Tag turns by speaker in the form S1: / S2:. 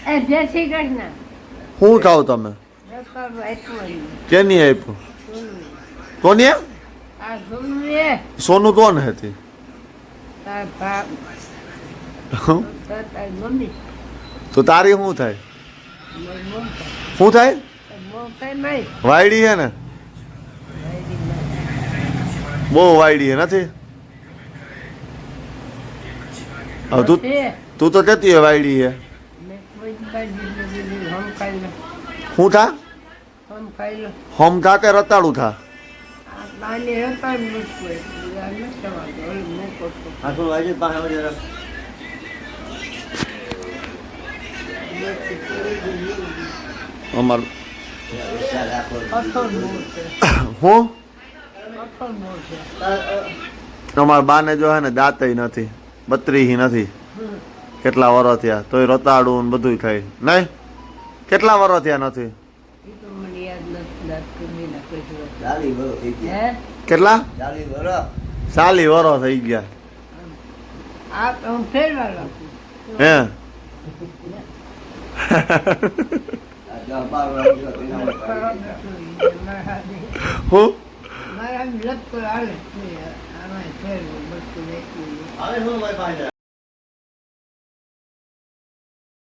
S1: એ જય શ્રી કૃષ્ણ.
S2: શું થાવ તમે?
S1: રસ્તાનું આપ્યું.
S2: કેની આપ્યું?
S1: સોનું.
S2: કોની?
S1: આ સોનું એ
S2: સોનું કોણ હતી?
S1: તાર બાપ તારી મમ્મી
S2: તો તારી શું થાય?
S1: મારી મમ્મી.
S2: શું થાય?
S1: બહુ કઈ નહીં.
S2: વાયડી હે ને? બહુ વાયડી હે નથી? હવે તું તું તો કહેતી હે વાયડી હે. શું થા? હોમ થા તે રતાળું થા? અમાર હું અમારા બાને જો હે ને દાંતય નથી, બત્રી નથી. કેટલા વરસ થયા તોય રતાડું ને બધું થાય નહીં? કેટલા વરસ થયા નથી? કેટલા? 40 વરસ થઈ ગયા હે? હું